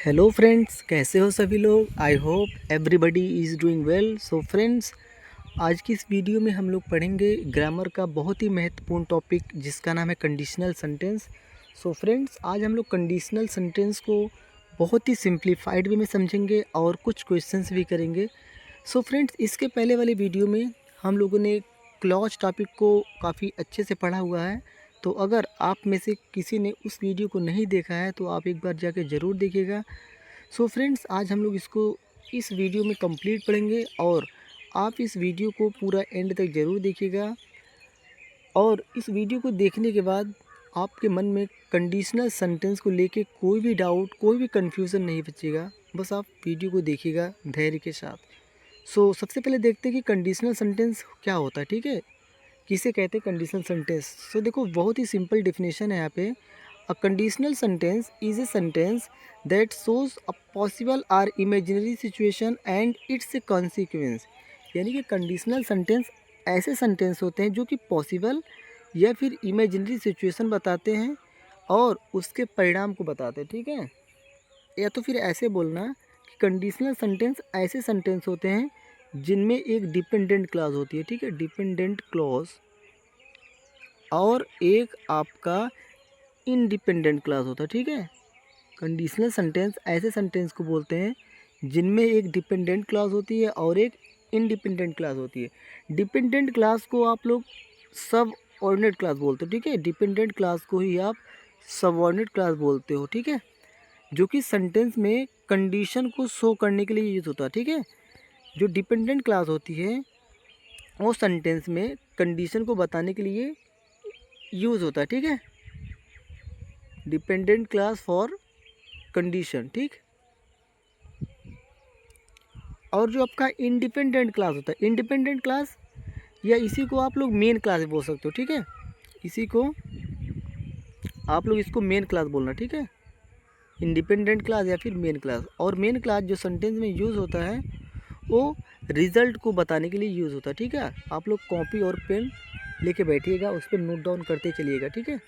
Hello friends, कैसे हो सभी लोग। I hope everybody is doing well. So friends, आज की इस वीडियो में हम लोग पढ़ेंगे ग्रामर का बहुत ही महत्वपूर्ण टॉपिक जिसका नाम है कंडीशनल सेंटेंस। सो फ्रेंड्स, आज हम लोग कंडीशनल सेंटेंस को बहुत ही सिंप्लीफाइड वे में समझेंगे और कुछ क्वेश्चंस भी करेंगे। सो फ्रेंड्स, इसके पहले वाले वीडियो में हम लोगों ने क्लॉज टॉपिक को काफ़ी अच्छे से पढ़ा हुआ है। तो अगर आप में से किसी ने उस वीडियो को नहीं देखा है तो आप एक बार जाके ज़रूर देखिएगा। सो फ्रेंड्स, आज हम लोग इसको इस वीडियो में कंप्लीट पढ़ेंगे और आप इस वीडियो को पूरा एंड तक ज़रूर देखिएगा। और इस वीडियो को देखने के बाद आपके मन में कंडीशनल सेंटेंस को लेके कोई भी डाउट, कोई भी कन्फ्यूज़न नहीं बचेगा। बस आप वीडियो को देखिएगा धैर्य के साथ। सो सबसे पहले देखते हैं कि कंडीशनल सेंटेंस क्या होता है, ठीक है। किसे कहते हैं कंडीशनल सेंटेंस। सो देखो, बहुत ही सिंपल डेफिनेशन है यहाँ पे। A conditional sentence is a sentence that shows a possible or imaginary situation and its ए कॉन्सिक्वेंस। यानी कि कंडीशनल सेंटेंस ऐसे सेंटेंस होते हैं जो कि पॉसिबल या फिर इमेजिनरी सिचुएशन बताते हैं और उसके परिणाम को बताते हैं, ठीक है। या तो फिर ऐसे बोलना कि कंडीशनल सेंटेंस ऐसे सेंटेंस होते हैं जिनमें एक डिपेंडेंट क्लॉज होती है, ठीक है, डिपेंडेंट क्लॉज, और एक आपका इंडिपेंडेंट क्लॉज होता है, ठीक है। कंडीशनल सेंटेंस ऐसे सेंटेंस को बोलते हैं जिनमें एक डिपेंडेंट क्लॉज होती है और एक इंडिपेंडेंट क्लॉज होती है। डिपेंडेंट क्लॉज को आप लोग सब ऑर्डिनेट क्लॉज बोलते हो, ठीक है। डिपेंडेंट क्लॉज को ही आप सबऑर्डिनेट क्लॉज बोलते हो, ठीक है, जो कि सेंटेंस में कंडीशन को शो करने के लिए यूज होता है, ठीक है। जो डिपेंडेंट क्लॉज होती है वो सेंटेंस में कंडीशन को बताने के लिए यूज होता है, ठीक है। डिपेंडेंट क्लॉज फॉर कंडीशन, ठीक। और जो आपका इंडिपेंडेंट क्लास होता है, इंडिपेंडेंट क्लास, या इसी को आप लोग मेन क्लास बोल सकते हो, ठीक है। इसी को आप लोग इसको मेन क्लास बोलना, ठीक है। इंडिपेंडेंट क्लास या फिर मेन क्लास। और मेन क्लास जो सेंटेंस में यूज़ होता है वो रिजल्ट को बताने के लिए यूज़ होता है, ठीक है। आप लोग कॉपी और पेन लेके बैठिएगा, उस पर नोट डाउन करते चलिएगा, ठीक है।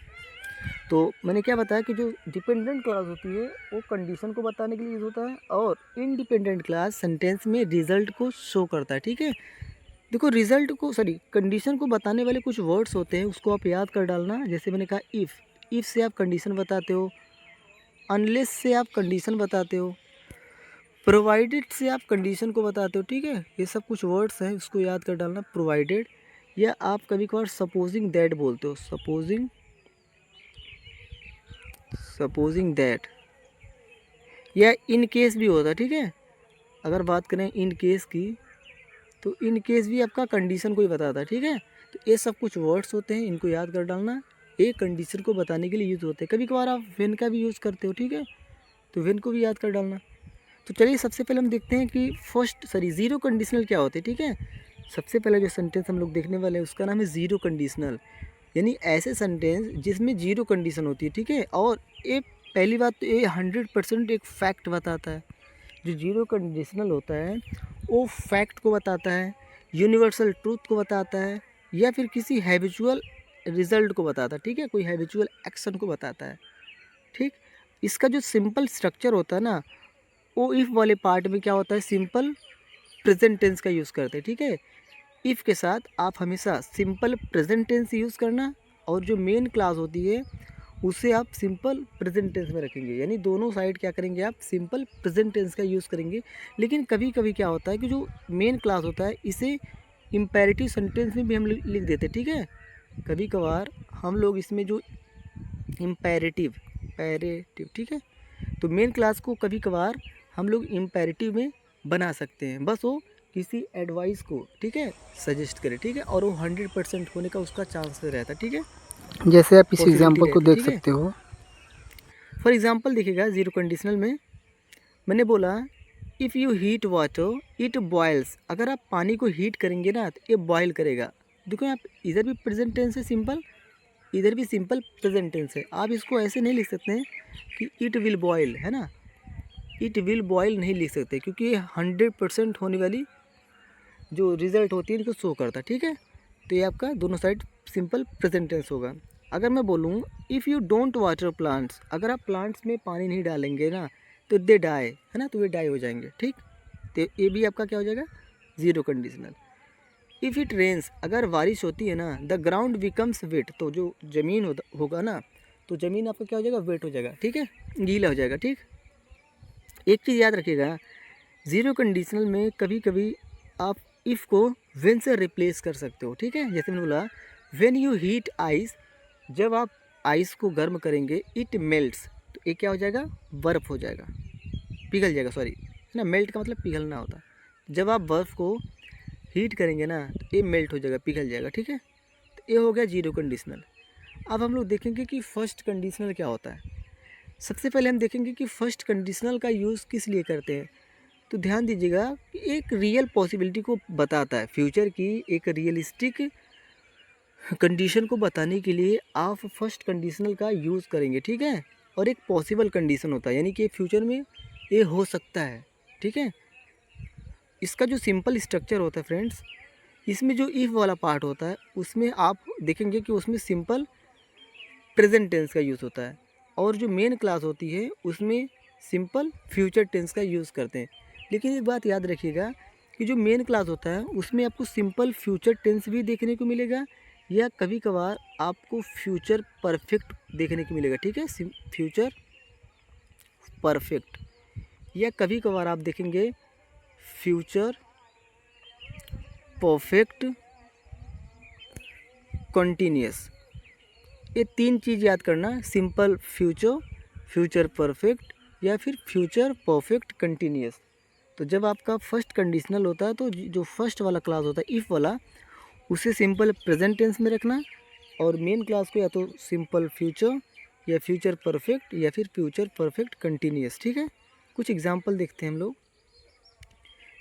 तो मैंने क्या बताया कि जो डिपेंडेंट क्लास होती है वो कंडीशन को बताने के लिए यूज़ होता है और इंडिपेंडेंट क्लास सेंटेंस में रिजल्ट को शो करता है, ठीक है। देखो, रिजल्ट को कंडीशन को बताने वाले कुछ वर्ड्स होते हैं, उसको आप याद कर डालना। जैसे मैंने कहा इफ़ से आप कंडीशन बताते हो, अनलेस से आप कंडीशन बताते हो, प्रोवाइडेड से आप कंडीशन को बताते हो, ठीक है। ये सब कुछ वर्ड्स हैं, उसको याद कर डालना। प्रोवाइडेड, या आप कभी कभार सपोजिंग दैट बोलते हो, सपोजिंग दैट, या इन केस भी होता है, ठीक है। अगर बात करें इन केस की तो इन केस भी आपका कंडीशन को ही बताता है, ठीक है। तो ये सब कुछ वर्ड्स होते हैं, इनको याद कर डालना। एक कंडीशन को बताने के लिए यूज़ होते हैं। कभी कभार आप व्हेन का भी यूज़ करते हो, ठीक है, तो व्हेन को भी याद कर डालना। तो चलिए सबसे पहले हम देखते हैं कि ज़ीरो कंडीशनल क्या होते हैं, ठीक है। सबसे पहले जो सेंटेंस हम लोग देखने वाले हैं उसका नाम है ज़ीरो कंडीशनल, यानी ऐसे सेंटेंस जिसमें जीरो कंडीशन होती है, ठीक है। और ये पहली बात तो ये 100% एक फैक्ट बताता है। जो जीरो कंडीशनल होता है वो फैक्ट को बताता है, यूनिवर्सल ट्रूथ को बताता है, या फिर किसी हैबिचुअल रिजल्ट को बताता है, ठीक है, कोई हैबिचुअल एक्शन को बताता है, ठीक। इसका जो सिंपल स्ट्रक्चर होता है ना, वो इफ़ वाले पार्ट में क्या होता है, सिंपल प्रेजेंट टेंस का यूज़ करते हैं, ठीक है। इफ़ के साथ आप हमेशा सिंपल प्रेजेंट टेंस यूज़ करना, और जो मेन क्लास होती है उसे आप सिंपल प्रेजेंट टेंस में रखेंगे। यानी दोनों साइड क्या करेंगे, आप सिंपल प्रेजेंट टेंस का यूज़ करेंगे। लेकिन कभी कभी क्या होता है कि जो मेन क्लास होता है इसे इम्पेरेटिव सेंटेंस में भी हम लिख देते हैं, ठीक है। कभी कभार हम लोग इसमें जो इम्पेरेटिव, ठीक है, तो मेन क्लास को कभी कभार हम लोग इम्पेरेटिव में बना सकते हैं। बस वो किसी एडवाइस को, ठीक है, सजेस्ट करें, ठीक है, और वो 100% होने का उसका चांस रहता है, ठीक है, जैसे आप इस पॉसिबिलिटी एग्जांपल को रहती है, देख ठीक है। सकते हो। फॉर एग्जांपल देखिएगा, ज़ीरो कंडीशनल में मैंने बोला if you heat water it boils. अगर आप पानी को हीट करेंगे ना तो ये बॉयल करेगा। देखो, आप इधर भी प्रेजेंट टेंस है सिंपल, इधर भी सिंपल प्रेजेंट टेंस है। आप इसको ऐसे नहीं लिख सकते हैं कि इट विल बॉयल, है ना, इट विल बॉयल नहीं लिख सकते, क्योंकि ये 100% होने वाली जो रिज़ल्ट होती है इनको शो करता है, ठीक है। तो ये आपका दोनों साइड सिंपल प्रेजेंट टेंस होगा। अगर मैं बोलूँ if you don't water plants, अगर आप प्लांट्स में पानी नहीं डालेंगे ना तो दे डाई है ना, तो वे डाई हो जाएंगे, ठीक। तो ये भी आपका क्या हो जाएगा, zero conditional. If it rains, अगर बारिश होती है ना, द ग्राउंड बिकम्स वेट, तो जो ज़मीन होगा ना, तो ज़मीन आपका क्या हो जाएगा, वेट हो जाएगा, ठीक है, गीला हो जाएगा, ठीक। एक चीज़ याद रखिएगा, ज़ीरो कंडीशनल में कभी कभी आप इफ़ को व्हेन से रिप्लेस कर सकते हो, ठीक है। जैसे मैंने बोला व्हेन यू हीट आइस, जब आप आइस को गर्म करेंगे, इट मेल्ट्स, तो ये क्या हो जाएगा, बर्फ़ हो जाएगा, पिघल जाएगा, सॉरी है ना, मेल्ट का मतलब पिघलना होता है। जब आप बर्फ़ को हीट करेंगे ना, तो ये मेल्ट हो जाएगा, पिघल जाएगा, ठीक है। तो ये हो गया जीरो कंडीशनल। अब हम लोग देखेंगे कि फर्स्ट कंडीशनल क्या होता है। सबसे पहले हम देखेंगे कि फर्स्ट कंडीशनल का यूज़ किस लिए करते हैं। तो ध्यान दीजिएगा कि एक रियल पॉसिबिलिटी को बताता है, फ्यूचर की एक रियलिस्टिक कंडीशन को बताने के लिए आप फर्स्ट कंडीशनल का यूज़ करेंगे, ठीक है। और एक पॉसिबल कंडीशन होता है, यानी कि फ्यूचर में ये हो सकता है, ठीक है। इसका जो सिंपल स्ट्रक्चर होता है फ्रेंड्स, इसमें जो इफ़ वाला पार्ट होता है उसमें आप देखेंगे कि उसमें सिंपल प्रेजेंट टेंस का यूज़ होता है, और जो मेन क्लास होती है उसमें सिंपल फ्यूचर टेंस का यूज़ करते हैं। लेकिन एक बात याद रखिएगा कि जो मेन क्लास होता है उसमें आपको सिंपल फ्यूचर टेंस भी देखने को मिलेगा, या कभी कभार आपको फ्यूचर परफेक्ट देखने को मिलेगा, ठीक है, फ्यूचर परफेक्ट, या कभी कभार आप देखेंगे फ्यूचर परफेक्ट कंटिन्यूस। ये तीन चीज़ याद करना, सिंपल फ्यूचर, फ्यूचर परफेक्ट, या फिर फ्यूचर परफेक्ट कंटिन्यूस। तो जब आपका फर्स्ट कंडीशनल होता है तो जो फर्स्ट वाला क्लास होता है इफ़ वाला, उसे सिंपल प्रेजेंट टेंस में रखना, और मेन क्लास को या तो सिंपल फ्यूचर या फ्यूचर परफेक्ट या फिर फ्यूचर परफेक्ट कंटिन्यूस, ठीक है। कुछ एग्जांपल देखते हैं हम लोग।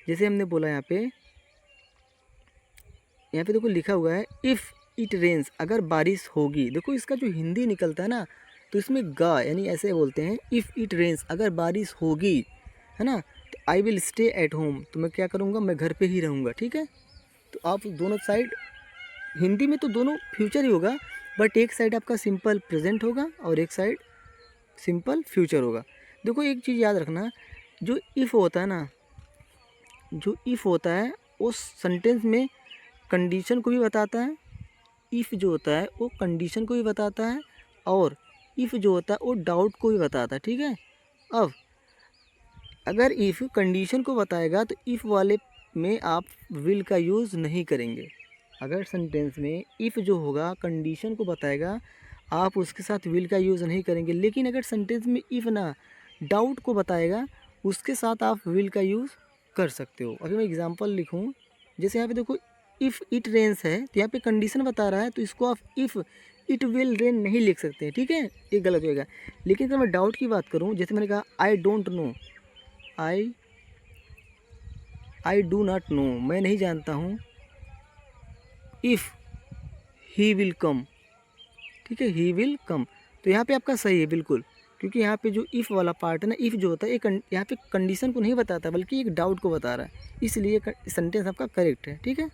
जैसे हमने बोला यहाँ पे देखो लिखा हुआ है इफ़ इट रेन्स, अगर बारिश होगी। देखो इसका जो हिंदी निकलता है ना, तो इसमें गा यानी ऐसे बोलते हैं, इफ़ इट रेन्स, अगर बारिश होगी, है ना, तो I will stay at home, तो मैं क्या करूँगा, मैं घर पे ही रहूँगा, ठीक है। तो आप दोनों साइड, हिंदी में तो दोनों फ्यूचर ही होगा, बट एक साइड आपका सिंपल प्रेजेंट होगा और एक साइड सिंपल फ्यूचर होगा। देखो एक चीज़ याद रखना, जो इफ़ होता है ना, जो इफ़ होता है उस सेंटेंस में कंडीशन को भी बताता है। इफ़ जो होता है वो कंडीशन को भी बताता है, और इफ़ जो होता है वो डाउट को भी बताता है, ठीक है। अब अगर इफ़ कंडीशन को बताएगा तो इफ़ वाले में आप विल का यूज़ नहीं करेंगे। अगर सेंटेंस में इफ़ जो होगा कंडीशन को बताएगा, आप उसके साथ विल का यूज़ नहीं करेंगे। लेकिन अगर सेंटेंस में इफ़ ना डाउट को बताएगा, उसके साथ आप विल का यूज़ कर सकते हो। अभी मैं एग्जांपल लिखूं, जैसे यहाँ पे देखो इफ़ इट रेन्स है, तो यहाँ पे कंडीशन बता रहा है, तो इसको आप इफ़ इट विल रेन नहीं लिख सकते हैं, ठीक है, ये गलत होएगा। लेकिन अगर मैं डाउट की बात करूँ, जैसे मैंने कहा I don't know, I do not know, मैं नहीं जानता हूँ, इफ़ ही विल कम, ठीक है, ही विल कम, तो यहाँ पे आपका सही है बिल्कुल, क्योंकि यहाँ पे जो इफ़ वाला पार्ट है ना, इफ़ जो होता है ये यहाँ पे कंडीशन को नहीं बताता बल्कि एक डाउट को बता रहा है, इसलिए सेंटेंस आपका करेक्ट है, ठीक है।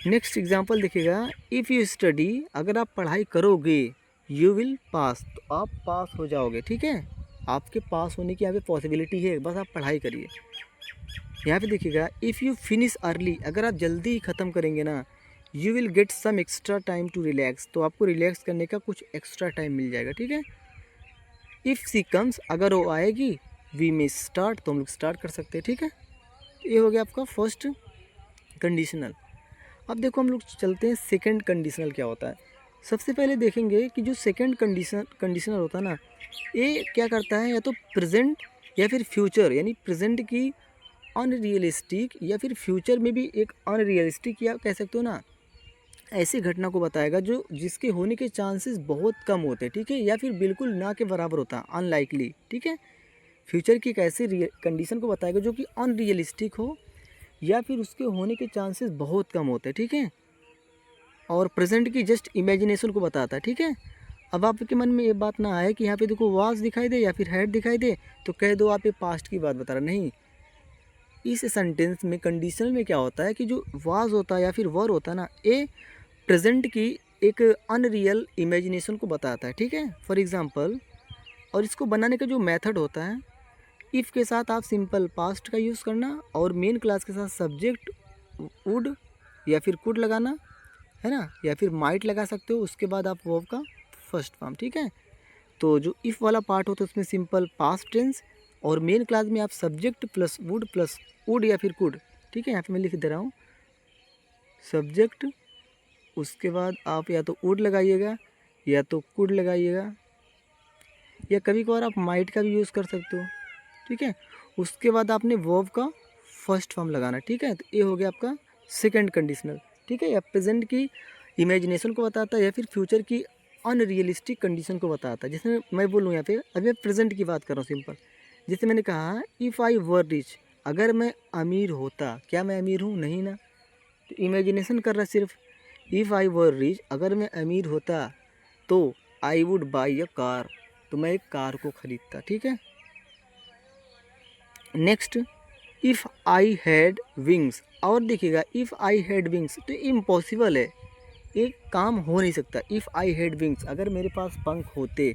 नेक्स्ट एग्जांपल देखिएगा, इफ़ यू स्टडी, अगर आप पढ़ाई करोगे, यू विल पास, तो आप पास हो जाओगे, ठीक है, आपके पास होने की यहाँ पे पॉसिबिलिटी है, बस आप पढ़ाई करिए। यहाँ पे देखिएगा इफ़ यू फिनिश अर्ली, अगर आप जल्दी ही ख़त्म करेंगे ना, you will get some extra time to relax, तो आपको रिलैक्स करने का कुछ एक्स्ट्रा टाइम मिल जाएगा, ठीक है। इफ़ सी कम्स, अगर वो आएगी, वी मे स्टार्ट, तो हम लोग स्टार्ट कर सकते हैं, ठीक है। ये हो गया आपका फर्स्ट कंडीशनल। अब देखो हम लोग चलते हैं सेकंड कंडीशनल क्या होता है। सबसे पहले देखेंगे कि जो सेकंड कंडीशनल होता है ना, ये क्या करता है, या तो प्रेजेंट या फिर फ्यूचर, यानी प्रेजेंट की अनरियलिस्टिक या फिर फ्यूचर में भी एक अनरियलिस्टिक, या कह सकते हो ना, ऐसी घटना को बताएगा जो जिसके होने के चांसेस बहुत कम होते हैं, ठीक है, या फिर बिल्कुल ना के बराबर होता है, अनलाइकली, ठीक है। फ्यूचर की एक ऐसी कंडीशन को बताएगा जो कि अनरियलिस्टिक हो, या फिर उसके होने के चांसेस बहुत कम होते हैं, ठीक है। और प्रेजेंट की जस्ट इमेजिनेशन को बताता है, ठीक है। अब आपके मन में ये बात ना आए कि यहाँ पे देखो वाज दिखाई दे या फिर हैड दिखाई दे, तो कह दो आप ये पास्ट की बात बता रहा, नहीं। इस सेंटेंस में कंडीशनल में क्या होता है कि जो वाज होता है या फिर वर होता है ना, ये प्रेजेंट की एक अनरियल इमेजिनेशन को बताता है, ठीक है। फॉर एग्जांपल, और इसको बनाने का जो मेथड होता है, इफ़ के साथ आप सिंपल पास्ट का यूज़ करना और मेन क्लास के साथ सब्जेक्ट वुड या फिर कुड लगाना है ना, या फिर माइट लगा सकते हो। उसके बाद आप वर्ब का फर्स्ट फॉर्म, ठीक है। तो जो इफ़ वाला पार्ट होता है उसमें सिंपल पास्ट टेंस और मेन क्लास में आप सब्जेक्ट प्लस वुड या फिर कुड, ठीक है। यहाँ पे मैं लिख दे रहा हूँ सब्जेक्ट, उसके बाद आप या तो वुड लगाइएगा या तो कुड लगाइएगा, या कभी कभार आप माइट का भी यूज़ कर सकते हो, ठीक है। उसके बाद आपने वर्ब का फर्स्ट फॉर्म लगाना, ठीक है। तो ये हो गया आपका सेकंड कंडीशनल, ठीक है। या प्रेजेंट की इमेजिनेशन को बताता है या फिर फ्यूचर की अनरियलिस्टिक कंडीशन को बताता है। जैसे मैं बोलूँ यहाँ पे, अभी मैं प्रेजेंट की बात कर रहा हूँ सिंपल। जैसे मैंने कहा इफ़ आई वर रिच, अगर मैं अमीर होता, क्या मैं अमीर हूँ? नहीं ना, तो इमेजिनेशन कर रहा सिर्फ। इफ़ आई वर रिच, अगर मैं अमीर होता तो I would buy a car, तो मैं एक कार को खरीदता, ठीक है। Next, if I had wings, और देखिएगा इफ़ आई हैड विंग्स तो इम्पॉसिबल है, एक काम हो नहीं सकता। इफ़ आई हैड विंग्स, अगर मेरे पास पंख होते,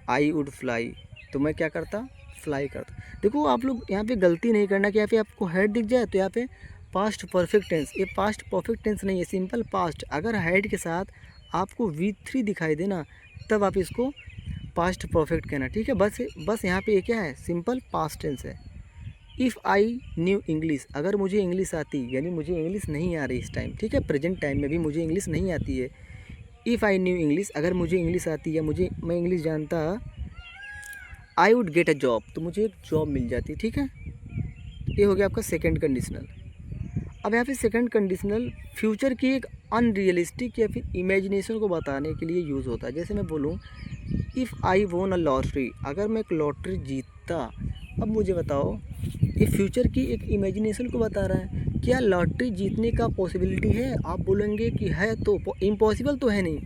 आई वुड फ्लाई, तो मैं क्या करता? फ्लाई करता। देखो आप लोग यहाँ पे गलती नहीं करना कि यहाँ पे आपको हैड दिख जाए तो यहाँ पे पास्ट परफेक्ट टेंस, ये पास्ट परफेक्ट टेंस नहीं है, सिंपल पास्ट। अगर हैड के साथ आपको V3 दिखाई देना तब आप इसको पास्ट परफेक्ट कहना, ठीक है। बस यहाँ पे ये क्या है, सिंपल पास्ट टेंस है। इफ़ आई न्यू इंग्लिश, अगर मुझे इंग्लिश आती, यानी मुझे इंग्लिश नहीं आ रही इस टाइम, ठीक है, प्रेजेंट टाइम में भी मुझे इंग्लिश नहीं आती है। इफ़ आई न्यू इंग्लिश, अगर मुझे इंग्लिश आती या मैं इंग्लिश जानता, I would get a job, तो मुझे एक जॉब मिल जाती, ठीक है। ये हो गया आपका सेकंड कंडीशनल। अब यहाँ पे सेकंड कंडीशनल फ्यूचर की एक अनरियलिस्टिक या फिर इमेजिनेशन को बताने के लिए यूज़ होता है। जैसे मैं बोलूँ इफ़ आई वोन अ लॉटरी, अगर मैं एक लॉटरी जीतता। अब मुझे बताओ, ये फ्यूचर की एक इमेजिनेशन को बता रहा है, क्या लॉटरी जीतने का पॉसिबिलिटी है? आप बोलेंगे कि है, तो इम्पॉसिबल तो है नहीं,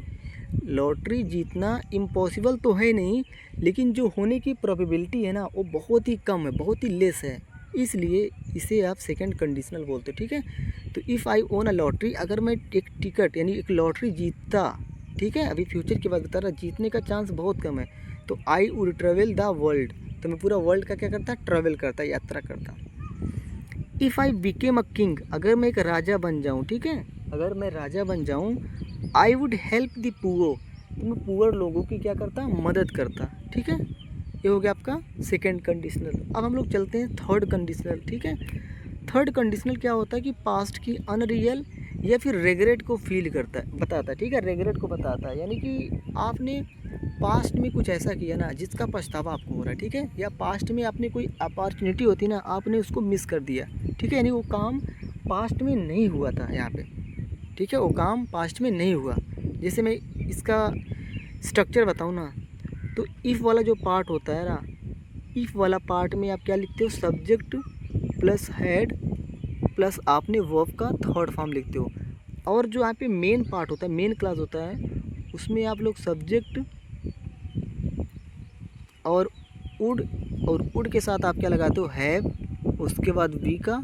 लॉटरी जीतना इम्पॉसिबल तो है नहीं, लेकिन जो होने की प्रोबेबिलिटी है ना वो बहुत ही कम है, बहुत ही लेस है, इसलिए इसे आप सेकंड कंडीशनल बोलते हो, ठीक है। तो if I own a lottery, अगर मैं एक टिकट यानी एक लॉटरी जीतता, ठीक है, अभी फ्यूचर की बात बता रहा, जीतने का चांस बहुत कम है, तो I would travel the world, तो मैं पूरा वर्ल्ड का क्या करता, ट्रैवल करता, यात्रा करता। If I became a king, अगर मैं एक राजा बन जाऊँ, ठीक है, अगर मैं राजा बन जाऊँ, I would help the poor, तो मैं पुअर लोगों की क्या करता, मदद करता, ठीक है। ये हो गया आपका सेकंड कंडीशनल। अब हम लोग चलते हैं थर्ड कंडीशनल, ठीक है। थर्ड कंडीशनल क्या होता है कि पास्ट की अनरियल या फिर रेगरेट को फील करता है, बताता है, ठीक है, रेगरेट को बताता है, यानी कि आपने पास्ट में कुछ ऐसा किया ना जिसका पछतावा आपको हो रहा है, ठीक है, या पास्ट में आपने कोई अपॉर्चुनिटी होती ना, आपने उसको मिस कर दिया, ठीक है, यानी वो काम पास्ट में नहीं हुआ था यहाँ पे, ठीक है, वो काम पास्ट में नहीं हुआ। जैसे मैं इसका स्ट्रक्चर बताऊँ ना, तो इफ़ वाला जो पार्ट होता है ना, इफ़ वाला पार्ट में आप क्या लिखते हो, सब्जेक्ट प्लस हैड प्लस आपने वर्ब का थर्ड फॉर्म लिखते हो। और जो यहाँ पे मेन पार्ट होता है, मेन क्लास होता है, उसमें आप लोग सब्जेक्ट और वुड के साथ आप क्या लगाते हो, हैव, उसके बाद वी का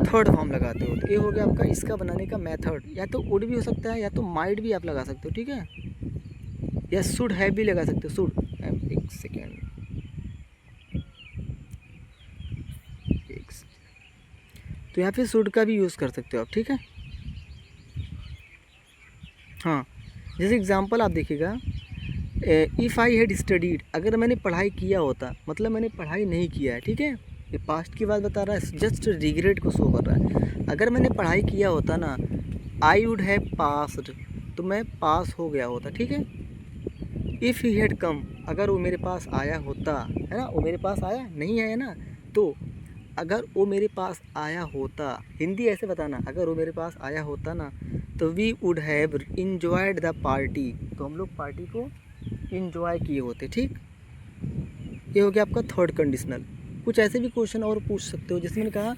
थर्ड फॉर्म लगाते हो। तो ये हो गया आपका इसका बनाने का मेथड। या तो वुड भी हो सकता है या तो माइट भी आप लगा सकते हो, ठीक है, या शुड हैव भी लगा सकते हो, शुड, एक सेकेंड, तो यहाँ पे शुड का भी यूज़ कर सकते हो आप, ठीक है। हाँ, जैसे एग्जांपल आप देखिएगा, इफ़ आई हैड स्टडीड, अगर मैंने पढ़ाई किया होता, मतलब मैंने पढ़ाई नहीं किया है, ठीक है, ये पास्ट की बात बता रहा है, जस्ट रिग्रेट को शो कर रहा है। अगर मैंने पढ़ाई किया होता ना, आई वुड हैव पास्ड, तो मैं पास हो गया होता, ठीक है। इफ़ ही हैड कम, अगर वो मेरे पास आया होता, है ना, वो मेरे पास आया नहीं आया ना, तो अगर वो मेरे पास आया होता, हिंदी ऐसे बताना, अगर वो मेरे पास आया होता ना, तो we would have enjoyed the party, तो हम लोग पार्टी को इन्जॉय किए होते, ठीक। ये हो गया आपका थर्ड कंडीशनल। कुछ ऐसे भी क्वेश्चन और पूछ सकते हो, जैसे मैंने कहा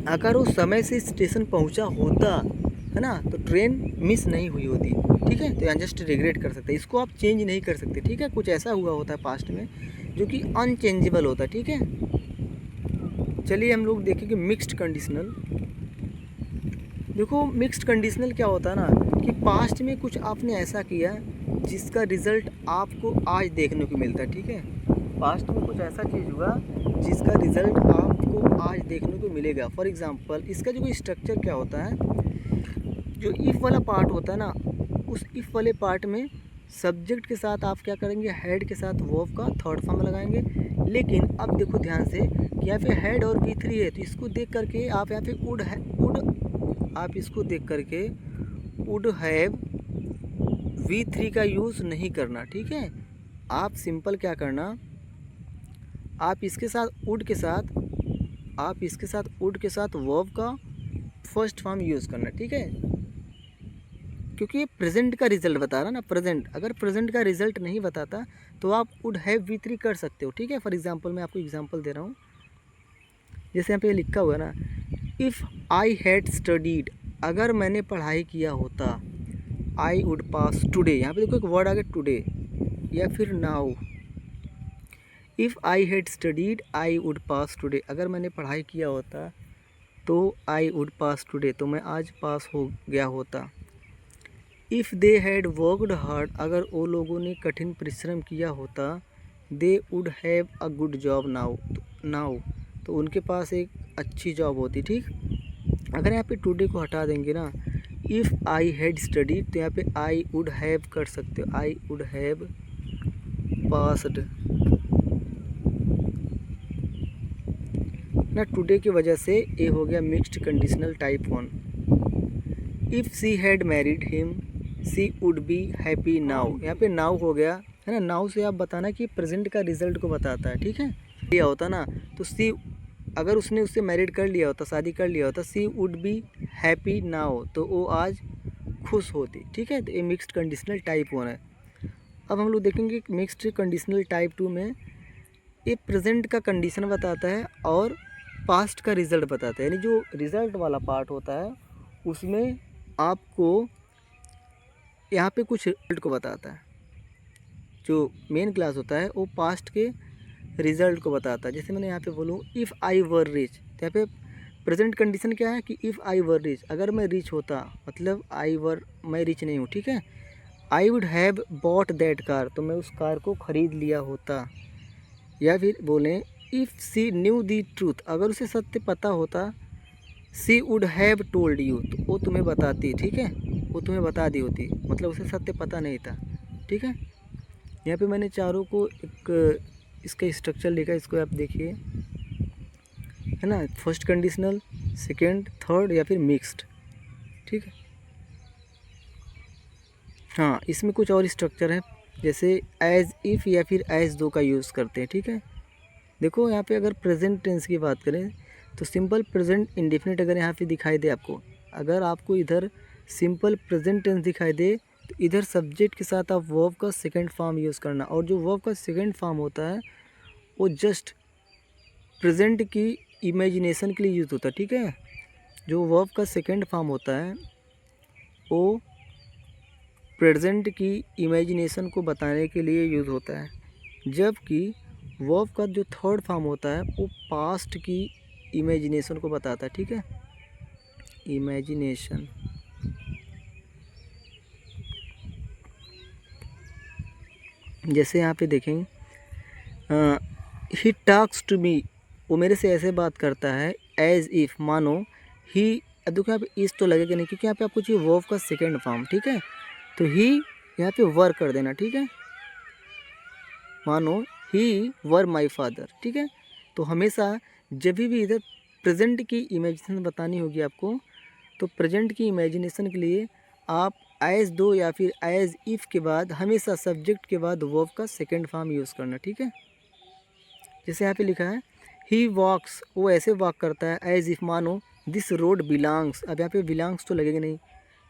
अगर वो समय से स्टेशन पहुंचा होता, है ना, तो ट्रेन मिस नहीं हुई होती, ठीक है, तो यहाँ जस्ट रिग्रेट कर सकते हैं, इसको आप चेंज नहीं कर सकते, ठीक है। कुछ ऐसा हुआ होता है पास्ट में जो कि अनचेंजेबल होता है, ठीक है। चलिए हम लोग देखेंगे मिक्स्ड कंडीशनल। देखो मिक्स्ड कंडीशनल क्या होता है ना, कि पास्ट में कुछ आपने ऐसा किया जिसका रिज़ल्ट आपको आज देखने को मिलता है, ठीक है। पास्ट में कुछ ऐसा चीज़ हुआ जिसका रिज़ल्ट आपको आज देखने को मिलेगा। फॉर एग्ज़ाम्पल इसका जो कोई स्ट्रक्चर क्या होता है, जो इफ़ वाला पार्ट होता है ना, उस इफ़ वाले पार्ट में सब्जेक्ट के साथ आप क्या करेंगे, हेड के साथ वर्ब का थर्ड फॉर्म लगाएंगे। लेकिन अब देखो ध्यान से कि यहाँ पे हेड और V3 है, तो इसको देख करके आप यहाँ पे आप इसको देख करके वुड हैव V3 का यूज़ नहीं करना, ठीक है। आप सिंपल क्या करना, आप इसके साथ वुड के साथ वर्ब का फर्स्ट फॉर्म यूज़ करना, ठीक है। क्योंकि ये प्रेजेंट का रिजल्ट बता रहा ना, प्रेजेंट। अगर प्रेजेंट का रिजल्ट नहीं बताता तो आप वुड हैव V3 कर सकते हो, ठीक है। फॉर एग्जांपल मैं आपको एग्जांपल दे रहा हूँ। जैसे यहाँ पे लिखा हुआ है ना, इफ़ आई हैड स्टडीड, अगर मैंने पढ़ाई किया होता, आई वुड पास टुडे। यहाँ पे देखो एक वर्ड आ गया टुडे, या फिर now. If I had studied I would pass today, अगर मैंने पढ़ाई किया होता तो आई वुड पास टुडे, तो मैं आज पास हो गया होता। If they had worked hard, अगर वो लोगों ने कठिन परिश्रम किया होता, they would have a good job now, तो उनके पास एक अच्छी जॉब होती, ठीक। अगर यहाँ पे टुडे को हटा देंगे ना, इफ़ आई हैड स्टडीड, तो यहाँ पे आई वुड हैव कर सकते हो, आई वुड हैव पास्ड ना। टुडे की वजह से ये हो गया mixed conditional type 1। If she had married him she would be happy now, यहाँ पे नाउ हो गया है ना। नाउ से आप बताना कि प्रेजेंट का रिजल्ट को बताता है, ठीक है। लिया होता ना, तो सी, अगर उसने उससे मैरिड कर लिया होता, शादी कर लिया होता, she would be happy now, तो वो आज खुश होती, ठीक है। तो ये मिक्स्ड कंडीशनल टाइप 1 है। अब हम लोग देखेंगे मिक्स्ड कंडीशनल टाइप 2 में ये प्रेजेंट का कंडीशन बताता है और पास्ट का रिज़ल्ट बताता है। यानी जो रिज़ल्ट वाला पार्ट होता है उसमें आपको यहाँ पे कुछ रिजल्ट को बताता है। जो मेन क्लास होता है वो पास्ट के रिज़ल्ट को बताता है। जैसे मैंने यहाँ पे बोलूँ इफ़ आई वर रिच, तो यहाँ पे प्रेजेंट कंडीशन क्या है कि इफ़ आई वर रिच, अगर मैं रिच होता, मतलब मैं रिच नहीं हूँ, ठीक है। आई would have bought that car, तो मैं उस कार को ख़रीद लिया होता। या फिर बोलें if she knew the truth, अगर उसे सत्य पता होता, she would have told you, तो वो तुम्हें बताती, ठीक है। वो तुम्हें बता दी होती, मतलब उसे सत्य पता नहीं था, ठीक है। यहाँ पे मैंने चारों को एक इसका स्ट्रक्चर लिखा, इसको आप देखिए, है ना। फर्स्ट कंडीशनल, सेकंड, थर्ड या फिर मिक्स्ड, ठीक है। हाँ, इसमें कुछ और स्ट्रक्चर है, जैसे एज इफ़ या फिर एज दो का यूज़ करते हैं, ठीक है। देखो यहाँ पे अगर प्रेजेंट टेंस की बात करें तो सिंपल प्रेजेंट इंडेफिनिट अगर यहाँ पे दिखाई दे आपको, अगर आपको इधर सिंपल प्रेजेंट टेंस दिखाई दे तो इधर सब्जेक्ट के साथ आप वर्ब का सेकंड फॉर्म यूज़ करना। और जो वर्ब का सेकंड फॉर्म होता है वो जस्ट प्रेजेंट की इमेजिनेशन के लिए यूज़ होता है, ठीक है। जो वर्ब का सेकंड फॉर्म होता है वो प्रेजेंट की इमेजिनेशन को बताने के लिए यूज़ होता है, जबकि वर्ब का जो थर्ड फॉर्म होता है वो पास्ट की इमेजिनेशन को बताता है, ठीक है। इमेजिनेशन, जैसे यहाँ पे देखें ही टॉक्स टू मी, वो मेरे से ऐसे बात करता है, एज इफ़, मानो ही, देखो यहाँ पे इस तो लगेगा नहीं क्योंकि यहाँ पे आपको चाहिए वर्ब का सेकंड फॉर्म, ठीक है। तो ही यहाँ पे वर कर देना, ठीक है। मानो ही वर माई फादर, ठीक है। तो हमेशा जब भी इधर प्रेजेंट की इमेजिनेशन बतानी होगी आपको, तो प्रेजेंट की इमेजिनेशन के लिए आप एज दो या फिर एज इफ़ के बाद हमेशा सब्जेक्ट के बाद वर्ब का सेकंड फॉर्म यूज़ करना, ठीक है। जैसे यहाँ पे लिखा है ही वॉक्स, वो ऐसे वॉक करता है, एज इफ़, मानो दिस रोड बिलोंग्स, अब यहाँ पे बिलोंग्स तो लगेगा नहीं,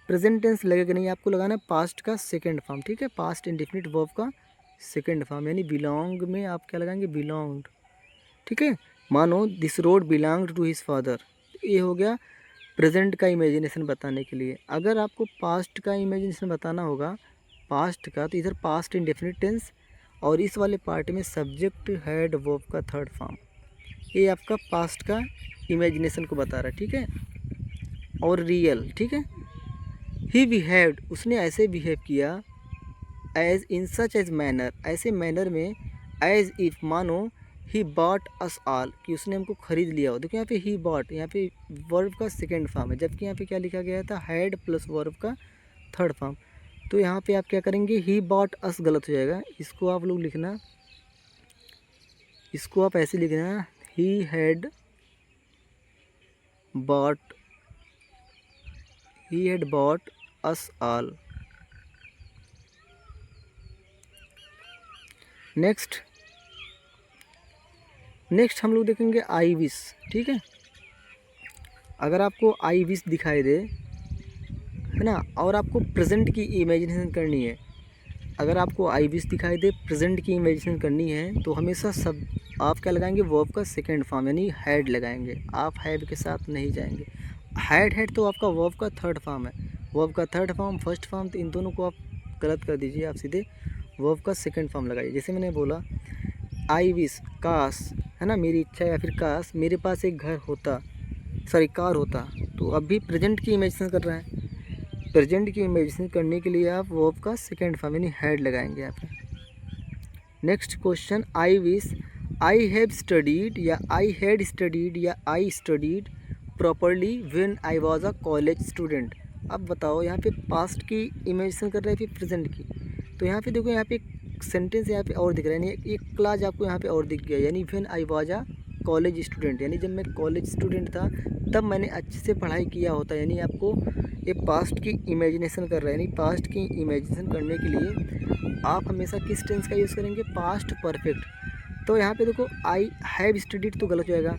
प्रेजेंट टेंस लगेगा नहीं, आपको लगाना है पास्ट का सेकंड फॉर्म, ठीक है। पास्ट इंडेफिनिट वर्ब का सेकंड फॉर्म, यानी बिलोंग में आप क्या लगाएंगे, बिलोंग्ड, ठीक है। मानो this road belonged to his father, ये हो गया प्रेजेंट का इमेजिनेशन बताने के लिए। अगर आपको पास्ट का इमेजिनेशन बताना होगा, पास्ट का, तो इधर पास्ट इंडेफिनिट टेंस और इस वाले पार्ट में सब्जेक्ट हेड वर्ब का थर्ड फॉर्म, ये आपका पास्ट का इमेजिनेशन को बता रहा है, ठीक है। और रियल, ठीक है। ही बिहेव्ड, उसने ऐसे बिहेव किया, as in such as manner, ऐसे मैनर में, एज इफ मानो ही बॉट अस ऑल, कि उसने हमको खरीद लिया हो। देखो यहाँ पे ही बॉट, यहाँ पे वर्ब का सेकेंड फॉर्म है, जबकि यहाँ पे क्या लिखा गया था, हैड प्लस वर्ब का थर्ड फॉर्म। तो यहाँ पे आप क्या करेंगे, ही बॉट अस गलत हो जाएगा, इसको आप लोग लिखना, इसको आप ऐसे लिखना, he had bought, he had bought us all. Next हम लोग देखेंगे आई विश, ठीक है। अगर आपको आई विश दिखाई दे, है ना, और आपको प्रेजेंट की इमेजिनेशन करनी है, अगर आपको आई विश दिखाई दे, प्रेजेंट की इमेजिनेशन करनी है, तो हमेशा सब आप क्या लगाएंगे, वर्ब का सेकंड फॉर्म यानी हैड लगाएंगे, आप हैड के साथ नहीं जाएंगे। हैड तो आपका वर्ब का थर्ड फॉर्म है, वर्ब का थर्ड फॉर्म फर्स्ट फॉर्म, तो इन दोनों को आप गलत कर दीजिए, आप सीधे वर्ब का सेकंड फॉर्म लगाइए। जैसे मैंने बोला आई विश, काश, है ना, मेरी इच्छा या फिर काश मेरे पास एक घर होता, सॉरी कार होता, तो अब भी प्रेजेंट की इमेजिनेशन कर रहा है। प्रेजेंट की इमेजिनेशन करने के लिए आप वर्ब का सेकंड फॉर्म यानी हैड लगाएंगे यहाँ पे। Next question, I wish, I have studied या आई हैड स्टडीड या I studied properly when I was a college student. अब बताओ यहाँ पे पास्ट की इमेजिनेशन कर रहा है फिर प्रेजेंट की। तो यहाँ पे देखो, यहाँ पे एक सेंटेंस यहाँ पे और दिख रहा है, यानी एक क्लास आपको यहाँ पे और दिख गया, यानी when I was a college student, यानी जब मैं कॉलेज स्टूडेंट था तब मैंने अच्छे से पढ़ाई किया होता। यानी आपको ये पास्ट की इमेजिनेशन कर रहा है, यानी पास्ट की इमेजिनेशन करने के लिए आप हमेशा किस टेंस का यूज़ करेंगे, पास्ट परफेक्ट। तो यहाँ पे देखो आई हैव स्टडीड तो गलत हो जाएगा,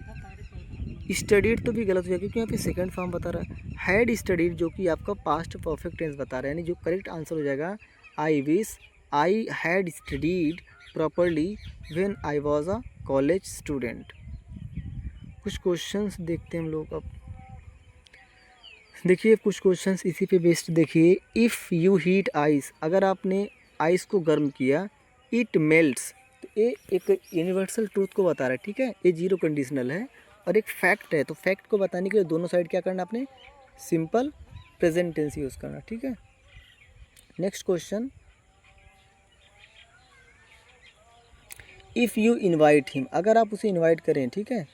स्टडीड तो भी गलत हो जाएगा, क्योंकि यहाँ पे सेकंड फॉर्म बता रहा है। हैड स्टडीड जो कि आपका पास्ट परफेक्ट टेंस बता रहा है, यानी जो करेक्ट आंसर हो जाएगा, I wish I had studied properly when I was a college student. कुछ क्वेश्चंस देखते हैं हम लोग। अब देखिए कुछ क्वेश्चंस इसी पे बेस्ड देखिए। इफ़ यू हीट आइस, अगर आपने आइस को गर्म किया, इट मेल्ट्स, तो ये एक यूनिवर्सल ट्रूथ को बता रहा है, ठीक है, ये जीरो कंडीशनल है और एक फैक्ट है। तो फैक्ट को बताने के लिए दोनों साइड क्या करना, आपने सिंपल प्रेजेंट टेंस यूज़ करना, ठीक है। Next question, if you invite him, अगर आप उसे इन्वाइट करें, ठीक है,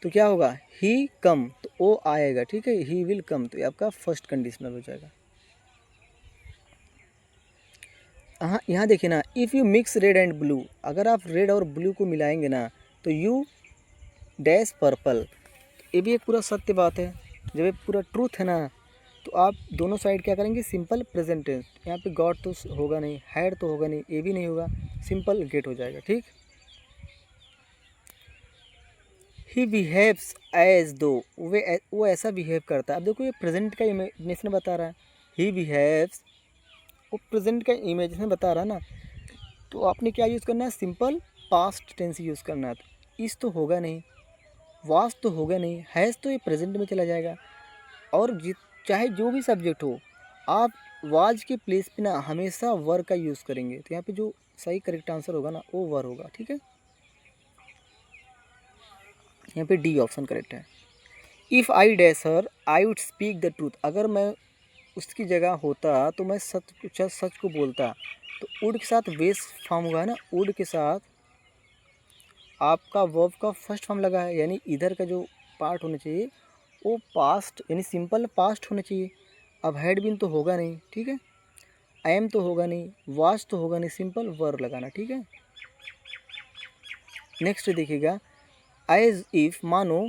तो क्या होगा, ही कम, तो ओ आएगा, ठीक है, ही विल कम, तो ये आपका फर्स्ट कंडीशनल हो जाएगा। हाँ यहाँ देखिए ना, if you mix red and blue, अगर आप रेड और ब्लू को मिलाएंगे ना, तो यू डैश पर्पल, ये भी एक पूरा सत्य बात है। जब ये पूरा ट्रूथ है ना, तो आप दोनों साइड क्या करेंगे, सिंपल प्रेजेंट टेंस। यहाँ पे गॉट तो होगा नहीं, हैड तो होगा नहीं, ये भी नहीं होगा, सिंपल गेट हो जाएगा, ठीक। ही बिहेव्स एज दो, वो ऐसा बिहेव करता है। अब देखो ये प्रेजेंट का इमेजिनेशन बता रहा है, ही बिहेव्स, वो प्रेजेंट का इमेजिनेशन बता रहा है ना, तो आपने क्या यूज़ करना है, सिंपल पास्ट टेंस यूज़ करना है। तो इस तो होगा नहीं, वास तो होगा नहीं, हैज़ तो ये प्रेजेंट में चला जाएगा, और चाहे जो भी सब्जेक्ट हो, आप वाज के प्लेस पे ना हमेशा वर का यूज़ करेंगे। तो यहाँ पे जो सही करेक्ट आंसर होगा ना, वो वर होगा, ठीक है। यहाँ पे डी ऑप्शन करेक्ट है। If I dash her I would speak the truth, अगर मैं उसकी जगह होता तो मैं सच को बोलता। तो वुड के साथ बेस फॉर्म हुआ है ना, वुड के साथ आपका वर्ब का फर्स्ट फॉर्म लगा है, यानी इधर का जो पार्ट होना चाहिए वो पास्ट यानी सिंपल पास्ट होना चाहिए। अब हैड बीन तो होगा नहीं, ठीक है, एम तो होगा नहीं, वाज तो होगा नहीं, सिंपल वर्ब लगाना, ठीक है। नेक्स्ट देखिएगा, एज इफ, मानो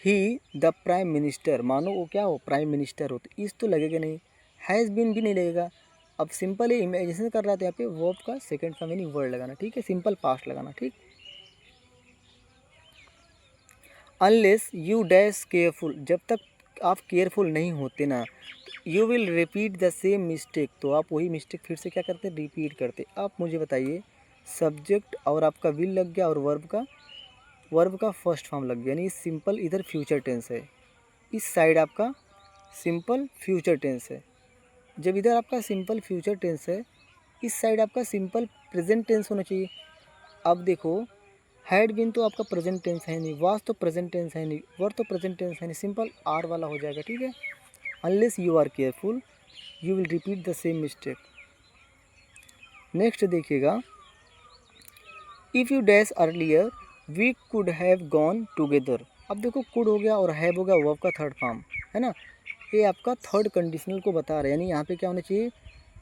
ही द प्राइम मिनिस्टर, मानो वो क्या हो, प्राइम मिनिस्टर हो, तो इस तो लगेगा नहीं, हैज़ बीन भी नहीं लगेगा। अब सिंपल ही इमेजिनेशन कर रहा था, यहाँ पे वर्ब का सेकंड फॉर्म यानी वर्ड लगाना, ठीक है, सिंपल पास्ट लगाना, ठीक। अनलेस यू डैश केयरफुल, जब तक आप केयरफुल नहीं होते ना, you will repeat the same mistake, तो आप वही मिस्टेक फिर से क्या करते, रिपीट करते। आप मुझे बताइए, सब्जेक्ट और आपका विल लग गया और वर्ब का फर्स्ट फॉर्म लग गया, यानी सिंपल इधर फ्यूचर टेंस है, इस साइड आपका सिंपल फ्यूचर टेंस है। जब इधर आपका सिंपल फ्यूचर टेंस है, इस साइड आपका सिंपल प्रेजेंट टेंस होना चाहिए। अब देखो, हैड बीन तो आपका प्रेजेंट टेंस है नहीं, वाज तो प्रेजेंट टेंस है नहीं, वर तो प्रेजेंट टेंस है नहीं, सिंपल आर वाला हो जाएगा, ठीक है। Unless you are careful you will repeat the same mistake. Next देखिएगा, if you dash earlier we could have gone together. अब देखो कुड हो गया और हैव हो गया वर्ब का थर्ड फॉर्म, है ना। ये आपका थर्ड कंडीशनल को बता रहा है, यानी यहाँ पे क्या होना चाहिए,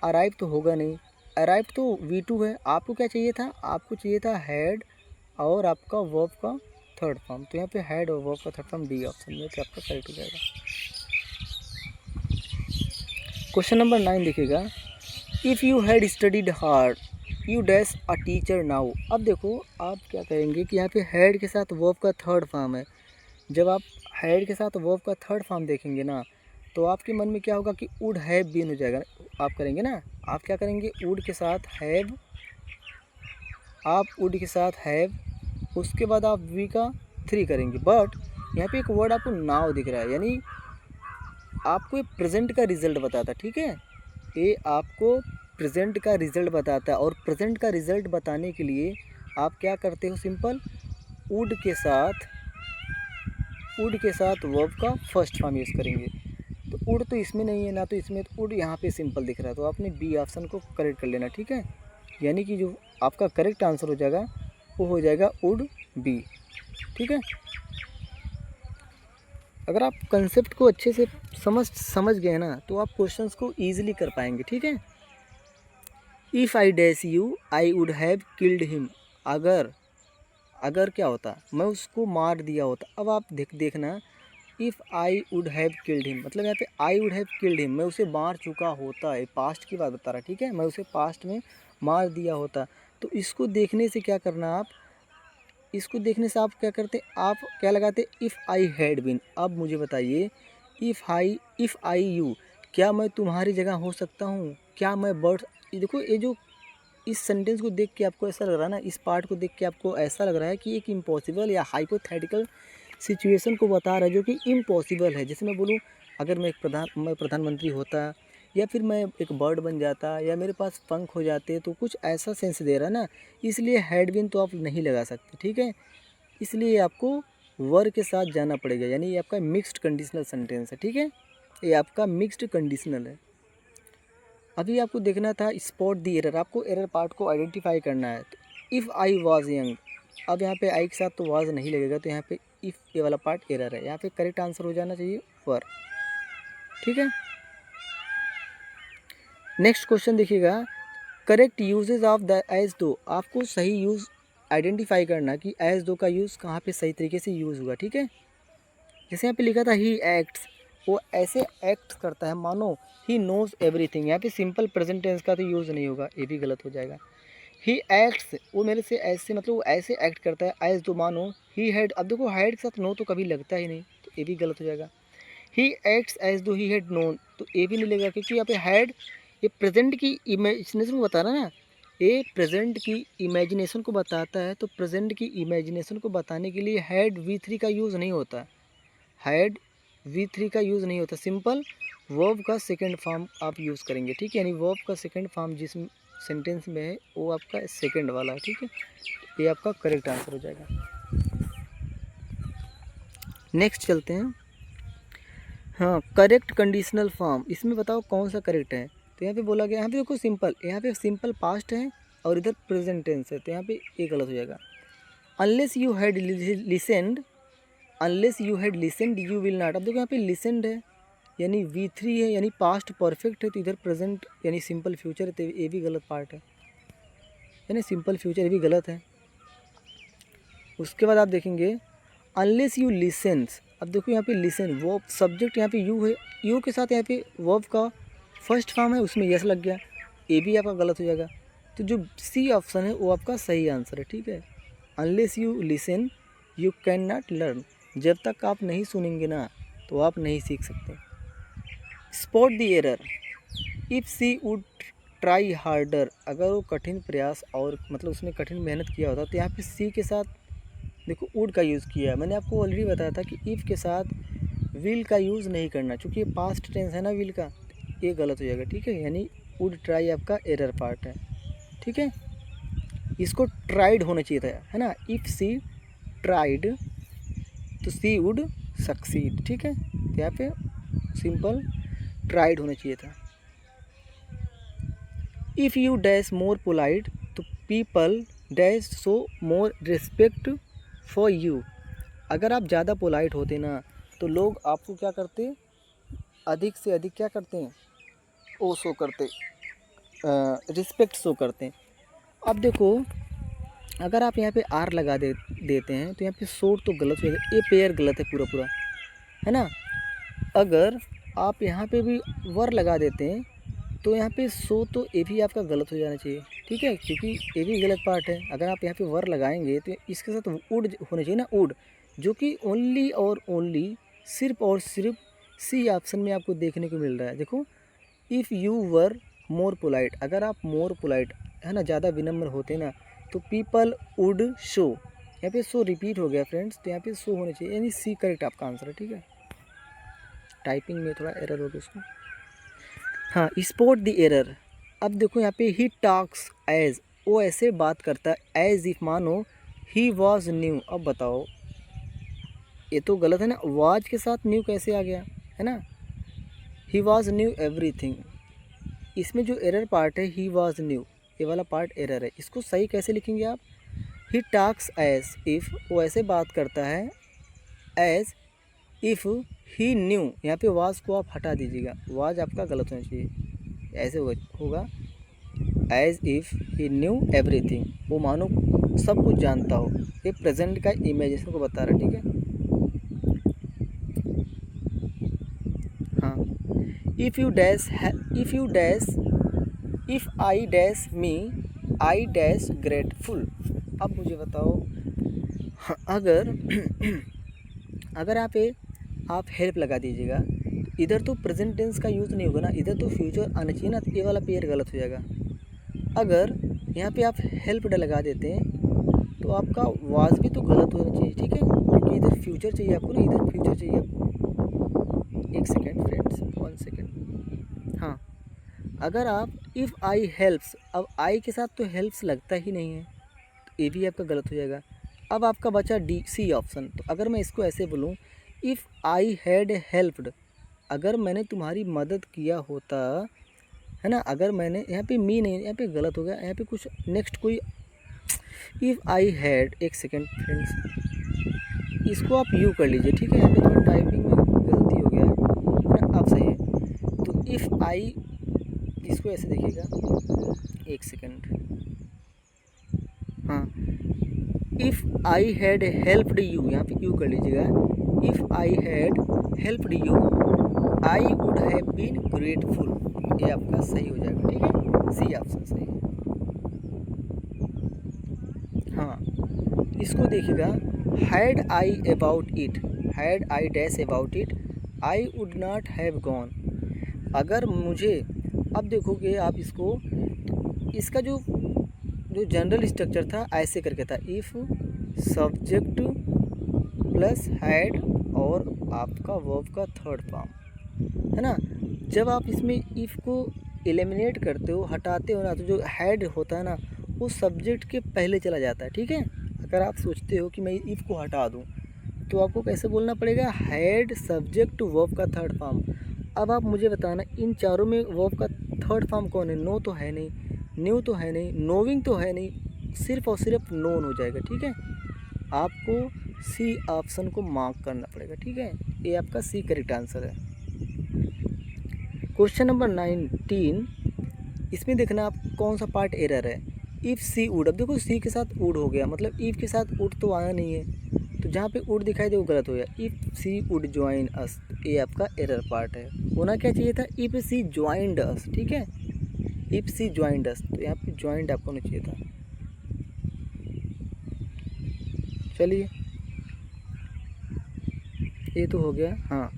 अराइव तो होगा नहीं, अराइव तो V2 है। आपको क्या चाहिए था, आपको चाहिए था हैड और आपका वर्ब का थर्ड फॉर्म। तो यहाँ पे हैड और वर्ब का थर्ड फॉर्म डी ऑप्शन में, तो आपका करेक्ट हो जाएगा। क्वेश्चन नंबर 9 देखिएगा, if you had studied hard you dash a teacher now. अब देखो आप क्या करेंगे कि यहाँ पे हैड के साथ वर्ब का थर्ड फॉर्म है। जब आप हैड के साथ वर्ब का थर्ड फॉर्म देखेंगे ना, तो आपके मन में क्या होगा कि वुड हैव बीन हो जाएगा। आप करेंगे ना, आप क्या करेंगे, वुड के साथ हैव, आप वुड के साथ हैव, उसके बाद आप वी का 3 करेंगे। बट यहाँ पे एक वर्ड आपको नाउ दिख रहा है, यानी आपको ये प्रेजेंट का रिजल्ट बताता है, ठीक है। ये आपको प्रेजेंट का रिजल्ट बताता है, और प्रेजेंट का रिजल्ट बताने के लिए आप क्या करते हो, सिंपल वुड के साथ वर्ब का फर्स्ट फॉर्म यूज़ करेंगे। तो वुड तो इसमें नहीं है ना, तो इसमें तो वुड यहाँ पे सिंपल दिख रहा है, तो आपने बी ऑप्शन को करेक्ट कर लेना, ठीक है। यानी कि जो आपका करेक्ट आंसर हो जाएगा वो हो जाएगा वुड बी, ठीक है। अगर आप कंसेप्ट को अच्छे से समझ गए ना, तो आप क्वेश्चंस को ईजिली कर पाएंगे, ठीक है। If I dash you I would have killed him. अगर क्या होता, मैं उसको मार दिया होता। अब आप देखना, if I would have killed him, मतलब यहाँ पे आई वुड हैव किल्ड हिम, मैं उसे मार चुका होता है, पास्ट की बात बता रहा, ठीक है। मैं उसे पास्ट में मार दिया होता। तो इसको देखने से क्या करना, आप इसको देखने से आप क्या करते, आप क्या लगाते, इफ़ आई हैड बीन। अब मुझे बताइए, इफ़ आई यू, क्या मैं तुम्हारी जगह हो सकता हूँ, क्या मैं बर्ड। ये देखो, ये जो इस सेंटेंस को देख के आपको ऐसा लग रहा है ना, इस पार्ट को देख के आपको ऐसा लग रहा है कि एक इम्पॉसिबल या हाइपोथेटिकल सिचुएशन को बता रहा है, जो कि इम्पॉसिबल है। जैसे मैं बोलूँ, अगर मैं प्रधानमंत्री होता, या फिर मैं एक बर्ड बन जाता, या मेरे पास पंख हो जाते, तो कुछ ऐसा सेंस दे रहा है ना। इसलिए हैड बीन तो आप नहीं लगा सकते, ठीक है। इसलिए आपको वर के साथ जाना पड़ेगा, यानी ये आपका मिक्स्ड कंडीशनल सेंटेंस है, ठीक है। ये आपका मिक्स्ड कंडीशनल है। अभी आपको देखना था स्पॉट दी एरर, आपको एरर पार्ट को आइडेंटिफाई करना है। तो इफ़ आई वॉज यंग, अब यहाँ पे आई के साथ तो वॉज नहीं लगेगा, तो यहाँ पे इफ़, ये वाला पार्ट एरर है। यहाँ पे करेक्ट आंसर हो जाना चाहिए वर, ठीक है। नेक्स्ट क्वेश्चन देखिएगा, correct usage of the as though. आपको सही यूज़ आइडेंटिफाई करना कि एज दो का यूज़ कहाँ पे सही तरीके से यूज़ हुआ, ठीक है। जैसे यहाँ पे लिखा था ही एक्ट्स, वो ऐसे एक्ट करता है मानो ही नोज एवरीथिंग। यहाँ पे सिंपल प्रेजेंट टेंस का तो यूज़ नहीं होगा, ये भी गलत हो जाएगा। ही एक्ट्स, वो मेरे से ऐसे, मतलब वो ऐसे एक्ट करता है एज दो मानो ही हैड। अब देखो हैड के साथ नो तो कभी लगता ही नहीं, तो ये भी गलत हो जाएगा। ही एक्ट्स एज दो ही हैड नोन, तो ये भी नहीं लगेगा, क्योंकि यहाँ पे हैड ये प्रेजेंट की इमेजिनेशन को बता रहा है ना, ये प्रेजेंट की इमेजिनेशन को बताता है। तो प्रेजेंट की इमेजिनेशन को बताने के लिए हैड V3 का यूज़ नहीं होता, हैड V3 का यूज़ नहीं होता। सिंपल वर्ब का सेकंड फॉर्म आप यूज़ करेंगे, ठीक है। यानी वर्ब का सेकंड फॉर्म जिस सेंटेंस में है वो आपका सेकंड वाला है, ठीक है। ये आपका करेक्ट आंसर हो जाएगा। नेक्स्ट चलते हैं, हाँ, करेक्ट कंडीशनल फॉर्म, इसमें बताओ कौन सा करेक्ट है। तो यहाँ पे बोला गया, यहाँ पे देखो सिंपल, यहाँ पे सिंपल पास्ट है और इधर प्रेजेंट टेंस है, तो यहाँ पे ये गलत हो जाएगा। Unless you had लिसेंड, unless you had लिसेंड you will not. अब देखो यहाँ पे लिसेंड है, यानी V3 है, यानी पास्ट परफेक्ट है, तो इधर प्रेजेंट यानी सिंपल फ्यूचर है, तो ये भी गलत पार्ट है, यानी सिंपल फ्यूचर ये भी गलत है। उसके बाद आप देखेंगे अनलेस यू लिसेंस। अब देखो यहाँ पे लिसन, वो सब्जेक्ट यहाँ पे यू है, यू के साथ यहाँ पे वर्ब का फर्स्ट फॉर्म है, उसमें यस लग गया, ये भी आपका गलत हो जाएगा। तो जो सी ऑप्शन है वो आपका सही आंसर है, ठीक है। Unless you listen you can not learn, जब तक आप नहीं सुनेंगे ना तो आप नहीं सीख सकते। Spot the error, if she would try harder, अगर वो कठिन प्रयास और मतलब उसने कठिन मेहनत किया होता, तो यहाँ पे सी के साथ देखो वुड का यूज़ किया है। मैंने आपको ऑलरेडी बताया था कि इफ़ के साथ विल का यूज़ नहीं करना, क्योंकि ये पास्ट टेंस है ना विल का, ये गलत हो जाएगा, ठीक है। यानी वुड ट्राई आपका एरर पार्ट है, ठीक है। इसको ट्राइड होना चाहिए था, है ना। इफ़ सी ट्राइड तो सी वुड सक्सीड, ठीक है। तो यहाँ पे सिंपल ट्राइड होना चाहिए था। If you dash more polite तो people dash show more respect for you. अगर आप ज़्यादा पोलाइट होते ना तो लोग आपको क्या करते, अधिक से अधिक क्या करते हैं, वो शो करते, रिस्पेक्ट शो करते हैं। अब देखो, अगर आप यहाँ पे आर लगा देते हैं तो यहाँ पे शोर तो गलत हो जाएगा, ये पेयर गलत है पूरा पूरा, है ना। अगर आप यहाँ पे भी वर लगा देते हैं तो यहाँ पे सो तो ये भी आपका गलत हो जाना चाहिए, ठीक है, क्योंकि ये भी गलत पार्ट है। अगर आप यहाँ पे वर लगाएंगे तो इसके साथ वुड होना चाहिए ना, वुड, जो कि ओनली और ओनली सिर्फ और सिर्फ सी ऑप्शन में आपको देखने को मिल रहा है। देखो, if you were more polite, अगर आप मोर पोलाइट है ना, ज़्यादा विनम्र होते ना तो पीपल वुड शो, यहाँ पे शो रिपीट हो गया फ्रेंड्स, तो यहाँ पे शो होना चाहिए, यानी सी करेक्ट आपका आंसर है, ठीक है। टाइपिंग में थोड़ा एरर हो गया उसको। हाँ, स्पॉट द एरर। अब देखो यहाँ पे ही टॉक्स एज, वो ऐसे बात करता है एज इफ मानो ही वॉज न्यू। अब बताओ, ये तो गलत है ना, वाज के साथ न्यू कैसे आ गया, है ना। ही वॉज न्यू एवरीथिंग, इसमें जो एरर पार्ट है ही वॉज न्यू, ये वाला पार्ट एरर है, इसको सही कैसे लिखेंगे आप। ही टॉक्स एज इफ़, वो ऐसे बात करता है एज इफ़ ही न्यू, यहाँ पे वाज को आप हटा दीजिएगा, वाज आपका गलत होना चाहिए, ऐसे होगा as if he knew everything, वो मानो सब कुछ जानता हो। ये प्रेजेंट का इमेजिनेशन को बता रहा है, ठीक है। हाँ, if I dash me I dash grateful. अब मुझे बताओ, हाँ, अगर आप हेल्प लगा दीजिएगा, इधर तो प्रेजेंट टेंस का यूज़ नहीं होगा ना, इधर तो फ्यूचर आना चाहिए ना, तो ये वाला पेयर गलत हो जाएगा। अगर यहाँ पे आप हेल्प लगा देते हैं तो आपका वाज भी तो गलत होना चाहिए, ठीक है, क्योंकि इधर फ्यूचर चाहिए आपको ना, इधर फ्यूचर चाहिए आपको। एक सेकेंड फ्रेंड्स, 1 सेकेंड। हाँ, अगर आप इफ़ आई हेल्प्स, अब आई के साथ तो हेल्प्स लगता ही नहीं है, तो ये भी आपका गलत हो जाएगा। अब आपका बचा डी सी ऑप्शन, तो अगर मैं इसको ऐसे बोलूँ, इफ़ आई हैड हेल्प्ड, अगर मैंने तुम्हारी मदद किया होता, है ना, अगर मैंने, यहाँ पे मी नहीं, यहाँ पे गलत हो गया, यहाँ पे कुछ नेक्स्ट कोई, इफ़ आई हैड, एक सेकेंड फ्रेंड्स, इसको आप यू कर लीजिए, ठीक है, यहाँ पे थोड़ा टाइपिंग में गलती हो गया है ना, अब सही है। तो इफ़ आई, इसको ऐसे देखिएगा, एक सेकेंड, हाँ, if I had helped you, यहाँ पे यू कर लीजिएगा, if I had helped you I would have been grateful, ये आपका सही हो जाएगा, ठीक है, सी ऑप्शन सही है। हाँ, इसको देखिएगा, had I about it, had I dash about it I would not have gone. अगर मुझे, अब देखोगे आप इसको, इसका जो जनरल स्ट्रक्चर था ऐसे करके था, इफ़ सब्जेक्ट प्लस हैड और आपका वर्ब का थर्ड फॉर्म, है ना। जब आप इसमें इफ़ को एलिमिनेट करते हो, हटाते हो ना, तो जो हैड होता है ना वो सब्जेक्ट के पहले चला जाता है, ठीक है। अगर आप सोचते हो कि मैं इफ़ को हटा दूं तो आपको कैसे बोलना पड़ेगा, हैड सब्जेक्ट वर्ब का थर्ड फॉर्म। अब आप मुझे बताना, इन चारों में वर्ब का थर्ड फॉर्म कौन है। नो तो है नहीं, न्यू तो है नहीं, नोविंग तो है नहीं, सिर्फ और सिर्फ नोन हो जाएगा, ठीक है। आपको सी ऑप्शन को मार्क करना पड़ेगा, ठीक है, ये आपका सी करेक्ट आंसर है। क्वेश्चन नंबर 19, इसमें देखना आप कौन सा पार्ट एरर है। इफ़ सी वुड, अब देखो सी के साथ वुड हो गया, मतलब इफ़ के साथ वुड तो आया नहीं है, तो जहाँ पे वुड दिखाई दे वो गलत हो गया। If she would join us, ये आपका एरर पार्ट है, होना क्या चाहिए था, इफ़ सी ज्वाइंड अस, ठीक है, इफ़ सी ज्वाइंड अस, तो यहाँ पे ज्वाइंड आपको होना चाहिए था। चलिए, ये तो हो गया। हाँ,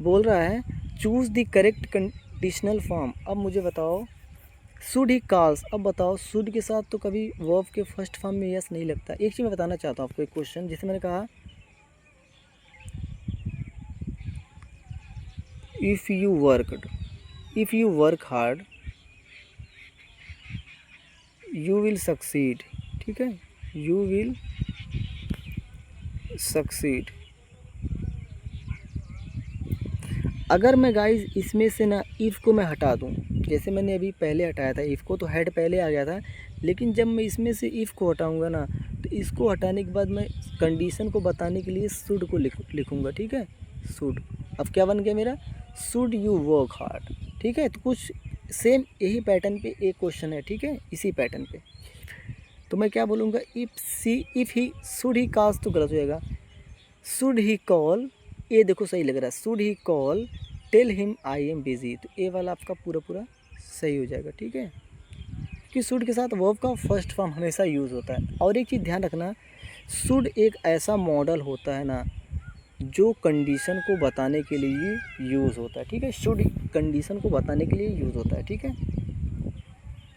बोल रहा है choose the correct conditional form. अब मुझे बताओ, शुड ही कॉल्स। अब बताओ, शुड के साथ तो कभी वर्ब के फर्स्ट फॉर्म में यस नहीं लगता। एक चीज़ मैं बताना चाहता हूँ आपको, एक क्वेश्चन, जैसे मैंने कहा, if you work hard you will succeed, ठीक है, यू विल सक्सीड। अगर मैं गाइज इसमें से ना इफ़ को मैं हटा दूं जैसे मैंने अभी पहले हटाया था इफ़ को, तो हैड पहले आ गया था, लेकिन जब मैं इसमें से इफ़ को हटाऊँगा ना, तो इसको हटाने के बाद मैं कंडीशन को बताने के लिए शुड को लिखूँगा, ठीक है, शुड। अब क्या बन गया मेरा, शुड यू वर्क हार्ड, ठीक है। तो कुछ सेम यही पैटर्न पे एक क्वेश्चन है, ठीक है, इसी पैटर्न पे। तो मैं क्या बोलूँगा, if he should he cast, तो गलत हो जाएगा, शुड ही कॉल, ये देखो सही लग रहा है, should he call tell him I am busy, तो ए वाला आपका पूरा पूरा सही हो जाएगा, ठीक है। क्योंकि शुड के साथ वर्ब का फर्स्ट फॉर्म हमेशा यूज़ होता है। और एक चीज़ ध्यान रखना, शुड एक ऐसा मॉडल होता है ना जो कंडीशन को बताने के लिए यूज़ होता है, ठीक है। शुड कंडीशन को बताने के लिए यूज़ होता है, ठीक है।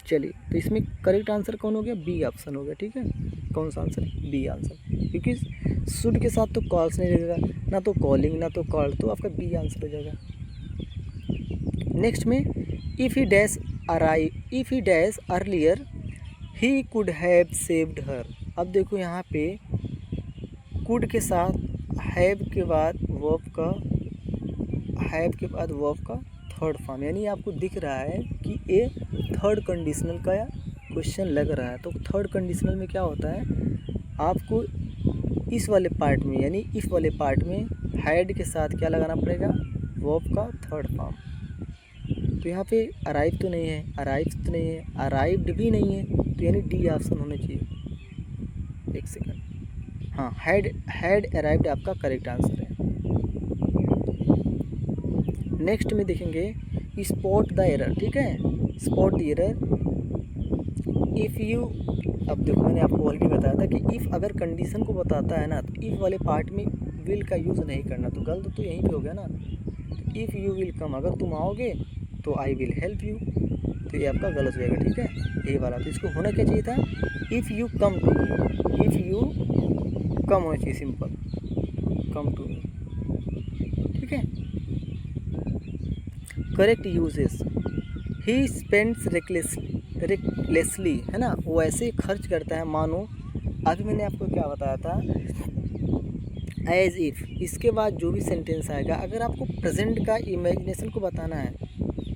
चलिए, तो इसमें करेक्ट आंसर कौन हो गया, बी ऑप्शन हो गया, ठीक है। कौन सा आंसर, बी आंसर, क्योंकि शुड के साथ तो कॉल्स नहीं रहेगा, ना तो कॉलिंग ना तो कॉल, तो आपका बी आंसर हो जाएगा। नेक्स्ट में if he dash earlier he could have saved her. अब देखो यहाँ पे कुड के साथ हैव के बाद वर्ब का थर्ड फॉर्म, यानी आपको दिख रहा है कि ये थर्ड कंडीशनल का क्वेश्चन लग रहा है। तो थर्ड कंडीशनल में क्या होता है, आपको इस वाले पार्ट में यानी इस वाले पार्ट में हैड के साथ क्या लगाना पड़ेगा, वर्ब का थर्ड फॉर्म। तो यहाँ पे अराइव तो नहीं है, अराइव्ड तो नहीं है, अराइव्ड भी नहीं है, तो यानी डी ऑप्शन होना चाहिए। एक सेकंड, हाँ, हैड अराइव्ड आपका करेक्ट आंसर है। नेक्स्ट में देखेंगे स्पॉट द एरर, ठीक है, spot the error if you. अब देखो मैंने आपको ऑलरेडी बताया था कि इफ़ अगर कंडीशन को बताता है ना, तो इफ़ वाले पार्ट में विल का यूज़ नहीं करना, तो गलत तो यहीं पे हो गया ना। तो इफ़ यू विल कम, अगर तुम आओगे तो आई विल हेल्प यू, तो ये आपका गलत हो जाएगा, ठीक है, ये वाला। तो इसको होना क्या चाहिए था, if you come to me, if you come होना चाहिए, सिंपल, कम टू मी, ठीक है। Correct usages, he spends recklessly, है ना, वो ऐसे खर्च करता है मानो, अभी मैंने आपको क्या बताया था, एज इफ़, इसके बाद जो भी सेंटेंस आएगा, अगर आपको प्रेजेंट का इमेजिनेशन को बताना है,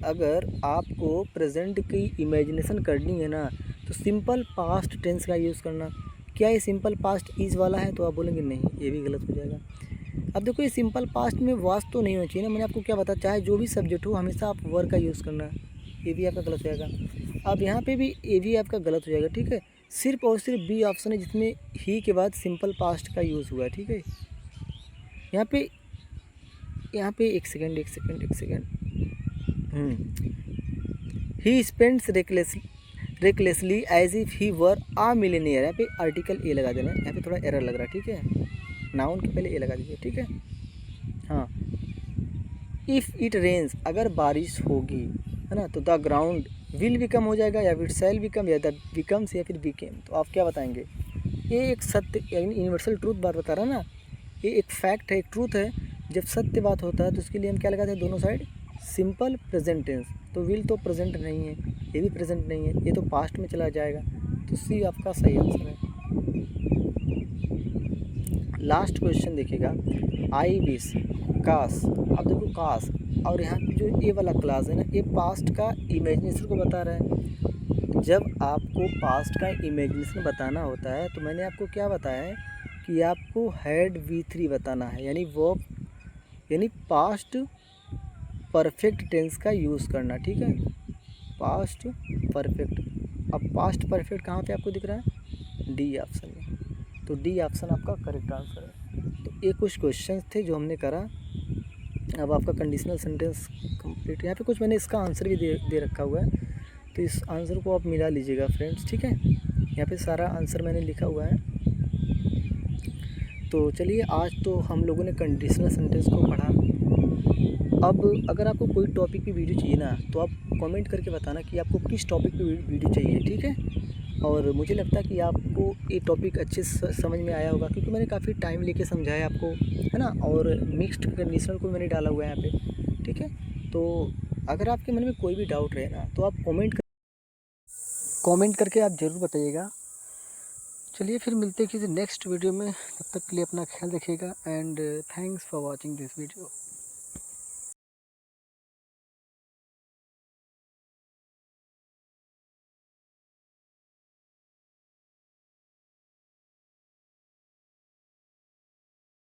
अगर आपको प्रेजेंट की इमेजिनेशन करनी है ना, तो सिंपल पास्ट टेंस का यूज़ करना। क्या ये सिंपल पास्ट इज़ वाला है, तो आप बोलेंगे नहीं, ये भी गलत हो जाएगा। अब देखो ये सिंपल पास्ट में वास तो नहीं होना चाहिए ना, मैंने आपको क्या बताया, चाहे जो भी सब्जेक्ट हो हमेशा आप वर्ब का यूज़ करना, ये भी आपका गलत हो जाएगा। अब यहाँ पे भी ये भी आपका गलत हो जाएगा, ठीक है। सिर्फ और सिर्फ बी ऑप्शन है जिसमें ही के बाद सिंपल पास्ट का यूज़ हुआ है, ठीक है। यहाँ पे एक second, he spends recklessly as if he were a millionaire, यहाँ पे आर्टिकल ए लगा देना, यहाँ पे थोड़ा एरर लग रहा है, ठीक है, नाउन के पहले ए लगा दीजिए, ठीक है। हाँ, इफ़ इट रेन्स, अगर बारिश होगी, है ना, तो द ग्राउंड विल बिकम हो जाएगा, या फिर सेल बिकम, या द बिकम्स, या फिर बिकेम। तो आप क्या बताएंगे, ये एक सत्य यानी यूनिवर्सल ट्रूथ बात बता रहा है ना, ये एक फैक्ट है, एक ट्रूथ है। जब सत्य बात होता है तो उसके लिए हम क्या लगाते हैं, दोनों साइड सिंपल प्रेजेंट टेंस। तो विल तो प्रेजेंट नहीं है, ये भी प्रेजेंट नहीं है, ये तो पास्ट में चला जाएगा, तो सी आपका सही आंसर है। लास्ट क्वेश्चन देखिएगा, आई विश, काश। अब देखो काश, और यहाँ पे जो ये वाला क्लास है ना, ये पास्ट का इमेजिनेशन को बता रहा है। जब आपको पास्ट का इमेजिनेशन बताना होता है, तो मैंने आपको क्या बताया है कि आपको हैड V3 बताना है, यानी वर्ब यानी पास्ट परफेक्ट टेंस का यूज़ करना, ठीक है, पास्ट परफेक्ट। अब पास्ट परफेक्ट कहाँ पे आपको दिख रहा है, डी ऑप्शन में, तो डी ऑप्शन आपका करेक्ट आंसर है। तो ये कुछ क्वेश्चंस थे जो हमने करा। अब आपका कंडीशनल सेंटेंस कंप्लीट, यहाँ पे कुछ मैंने इसका आंसर भी दे रखा हुआ है, तो इस आंसर को आप मिला लीजिएगा फ्रेंड्स, ठीक है। यहाँ पे सारा आंसर मैंने लिखा हुआ है। तो चलिए, आज तो हम लोगों ने कंडीशनल सेंटेंस को पढ़ा। अब अगर आपको कोई टॉपिक की वीडियो चाहिए ना, तो आप कमेंट करके बताना कि आपको किस टॉपिक पे वीडियो चाहिए, ठीक है। और मुझे लगता है कि आपको ये टॉपिक अच्छे से समझ में आया होगा, क्योंकि मैंने काफ़ी टाइम लेके समझाया आपको, है ना, और मिक्स्ड कंडीशनल को मैंने डाला हुआ है यहाँ पे, ठीक है। तो अगर आपके मन में कोई भी डाउट रहे ना, तो आप कमेंट करके आप ज़रूर बताइएगा। चलिए फिर मिलते हैं किसी नेक्स्ट वीडियो में, तब तक के लिए अपना ख्याल रखिएगा, and thanks for watching this video.